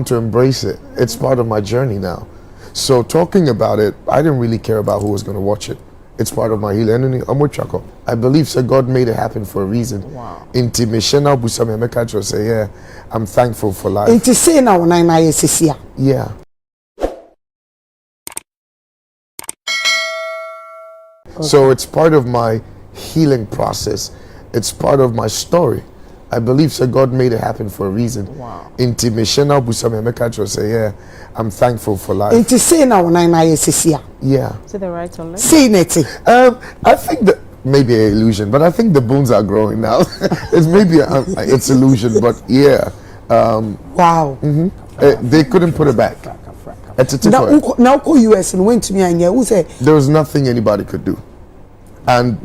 To embrace it. It's part of my journey now. So talking about it, I didn't really care about who was going to watch it. It's part of my healing. I'm with Chaco. I believe that God made it happen for a reason. Wow. Inti Mishena Busame Mekacho say, yeah, I'm thankful for life. Inti say now when I is yeah. Okay. So it's part of my healing process. It's part of my story. I believe that God made it happen for a reason. Wow. Inti Mishena Busame Mekacho say, yeah, I'm thankful for life. Inti say now when I is yeah. Is it the right or left? Say it. I think that maybe an illusion, but I think the bones are growing now. It's maybe it's illusion, but yeah. Wow. They couldn't put it back. Now go US and went to me and who said there was nothing anybody could do, and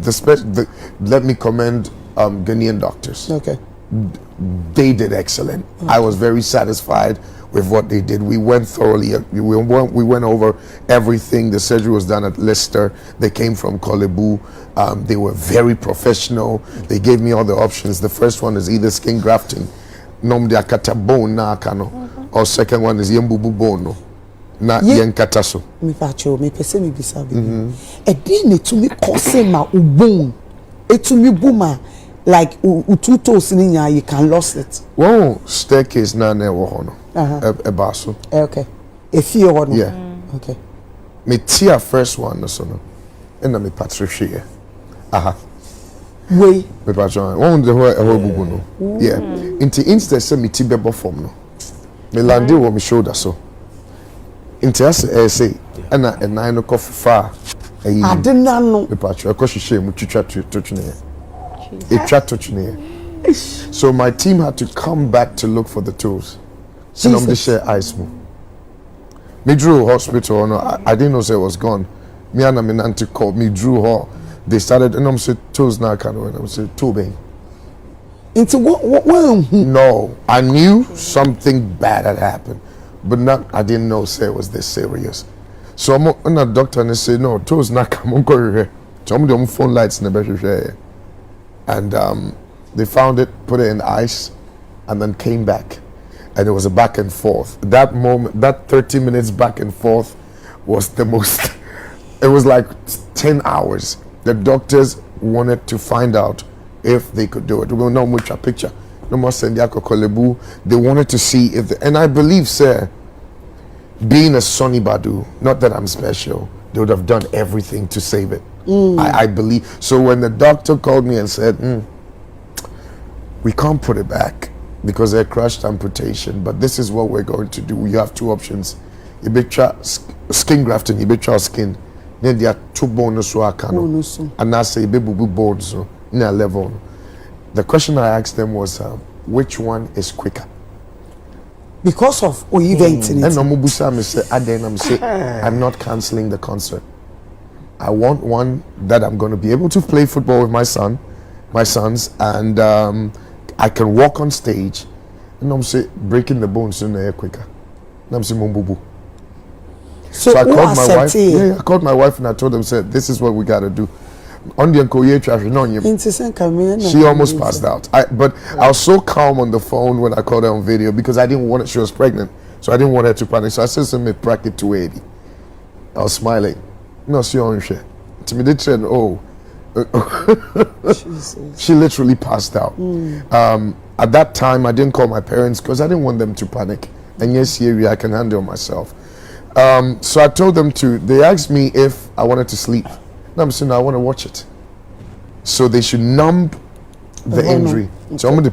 let me commend Ghanaian doctors. Okay. They did excellent. Okay. I was very satisfied with what they did. We went thoroughly. We went over everything. The surgery was done at Leicester. They came from Kolebu. They were very professional. They gave me all the options. The first one is either skin grafting, or second one is yembubu bono. Na yenkataso. Me pacho, me pese me bisabi. E din ne to me kose ma ubon. E to me buma like ututo sininya you can lose it. Wow, staircase na ne wo hono. E baso. Okay. E fie ho no. Yeah. Okay. Me tia first one no so no. E na me patricia. Aha. We. Me pacho. One the ho bubu no. Yeah. Instead say me ti bebo form no. Me landi wo me shoulder so. Say and I no coffee far. I didn't know. The patch, of course, she mu chicha to So my team had to come back to look for the tools. And I'm the share ice mo. Me drew hospital. No, I didn't know say it was gone. Me and my auntie called me. Drew her. They started and I'm say tools now kind of. I'm say tubing. Into what? No, I knew something bad had happened. But I didn't know say it was this serious. So I'm on a doctor and they say, no, toes not come on here. So I'm doing phone lights in the bedroom. And they found it, put it in ice, and then came back. And it was a back and forth. That moment, that 30 minutes back and forth was the most, it was like 10 hours. The doctors wanted to find out if they could do it. We don't know much a picture. No more Sendiako Kolebu. They wanted to see if, and I believe, sir, being a Soni Badu, not that I'm special, they would have done everything to save it. I believe. So when the doctor called me and said, we can't put it back because they're crushed amputation, but this is what we're going to do. You have two options. You be try skin grafting, you be try skin. Then there are two bones so I can. And I say baby bones so in a level. The question I asked them was, which one is quicker? Because of event in it. And I'm say, I'm not cancelling the concert. I want one that I'm going to be able to play football with my sons, and I can walk on stage. And I'm say breaking the bones in the air quicker. And I'm saying mumbubu. So I called my wife. Yeah, I called my wife and I told them, said, this is what we got to do. On the she almost passed out. But I was so calm on the phone when I called her on video because I didn't want it. She was pregnant, so I didn't want her to panic. So I said to me, bracket 280. I was smiling. No, she on shit. To me, they said, "Oh," she literally passed out. At that time, I didn't call my parents because I didn't want them to panic. And yes, here I can handle myself. So I told them to. They asked me if I wanted to sleep. No, I'm saying I want to watch it. So they should numb the injury. So I'm going to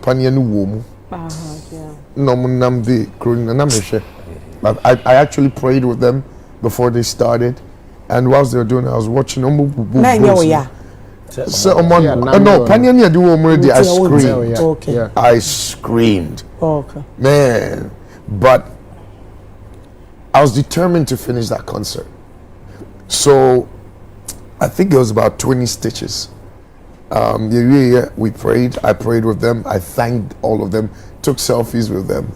I actually prayed with them before they started, and whilst they were doing it, I was watching. So I screamed. Okay. I screamed. Okay. Man, but I was determined to finish that concert. So I think it was about 20 stitches. We prayed. I prayed with them. I thanked all of them, took selfies with them.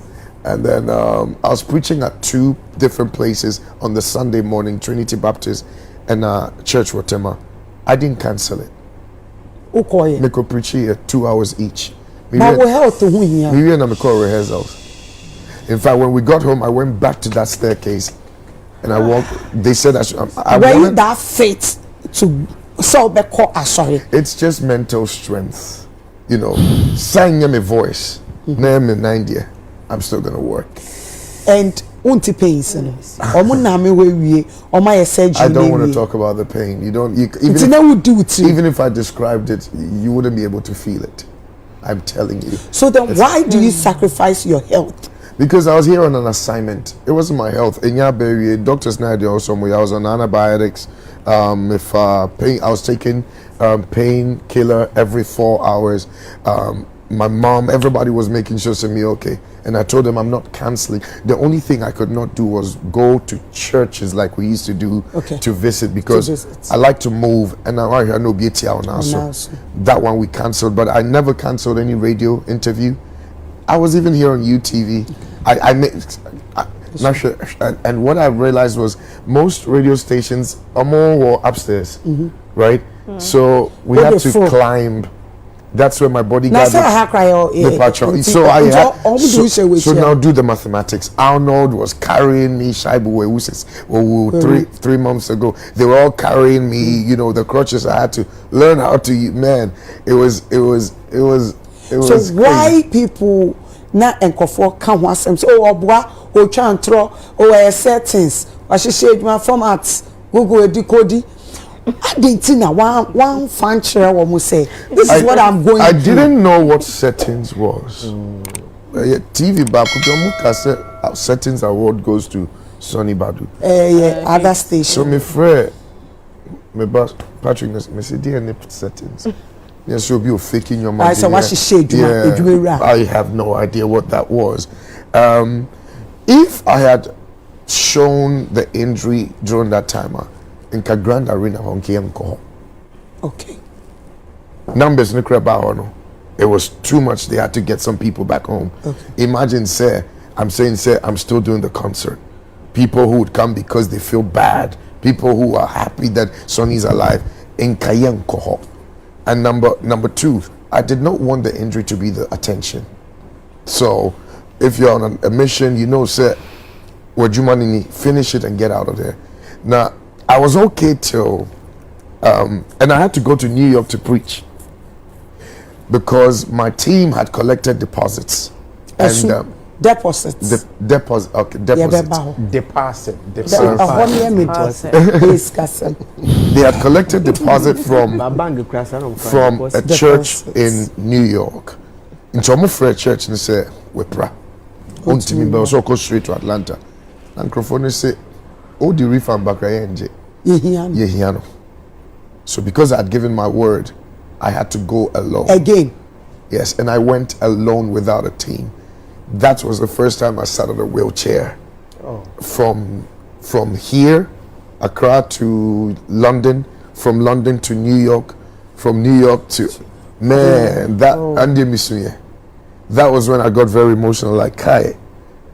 And then I was preaching at two different places on the Sunday morning, Trinity Baptist and Church Rotema. I didn't cancel it. Okay. Miko preach here 2 hours each. But we help to win here. We were in rehearsals. In fact, when we got home, I went back to that staircase, and I walked. They said I were you wanted, that fit to so be call sorry? it's just mental strength, you know. Saying me voice, name in India, I'm still gonna work. And unti pains no. Omo na me we omo ye surgery. I don't want to talk about the pain. You don't. Even if I described it, you wouldn't be able to feel it. I'm telling you. So then, why do you sacrifice your health? Because I was here on an assignment. It wasn't my health. In Yaberry, doctors now they also I was on antibiotics. If pain, I was taking painkiller every 4 hours. My mom, everybody was making sure to me okay, and I told them I'm not canceling. The only thing I could not do was go to churches like we used to do to visit, because I like to move, and now I know BTL now, so that one we canceled. But I never canceled any radio interview. I was even here on UTV. Not sure, and what I realized was most radio stations are more upstairs, right? So we had to climb. That's where my bodyguard departure. So I had, so now do the mathematics. Arnold was carrying me. Shaibu three months ago. They were all carrying me. You know, the crutches. I had to learn how to. Man, it was. So why people not enkofo can want some? So obwa o chantro o settings. I should say my formats. Google decode. I didn't know one fan chair woman say this is what I'm going I didn't know what settings was. TV back settings award goes to Soni Badu. Other station. So my friend, my boss Patrick, me say DNA settings. Yes, you'll be faking your money. So what she said, I have no idea what that was. If I had shown the injury during that time, in Grand Arena on KM. Okay. Numbers no. It was too much. They had to get some people back home. Okay. Imagine, I'm still doing the concert. People who would come because they feel bad. People who are happy that Soni's alive in Kayankoho. And number two, I did not want the injury to be the attention. So if you're on a mission, you know, what you money, finish it and get out of there. Now, I was okay till, and I had to go to New York to preach because my team had collected deposits. And deposits. Deposit. They had collected deposit from a church in New York. In Chomo Church, and say, "Wepra, untimi be also go straight to Atlanta." And Microphone say, "Oh, the refund back Yehiano." So because I had given my word, I had to go alone. Again? Yes, and I went alone without a team. That was the first time I sat on a wheelchair. Oh. From here, Accra to London, from London to New York, from New York to... Man, that was when I got very emotional, like, Kai,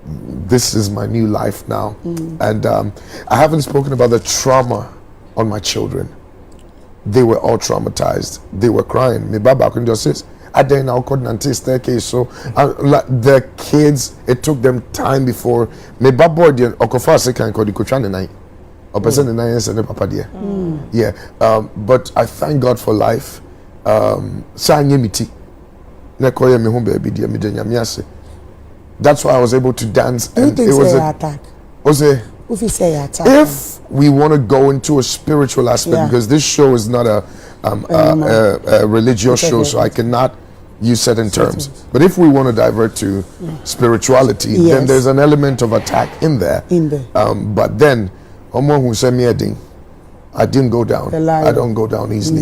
this is my new life now. And I haven't spoken about the trauma on my children. They were all traumatized. They were crying. Me baba couldn't just say, I didn't know couldn't staircase. So the kids, it took them time before me baba the okofa second called the kuchan night. Or person the nine and papa dear. Yeah. But I thank God for life. Sanyemiti. Nekoye me home baby dear me denyamiase. That's why I was able to dance. And it was an attack. If we want to go into a spiritual aspect, because this show is not a religious show, so I cannot use certain terms. But if we want to divert to spirituality, then there's an element of attack in there. But then, I didn't go down. I don't go down easily.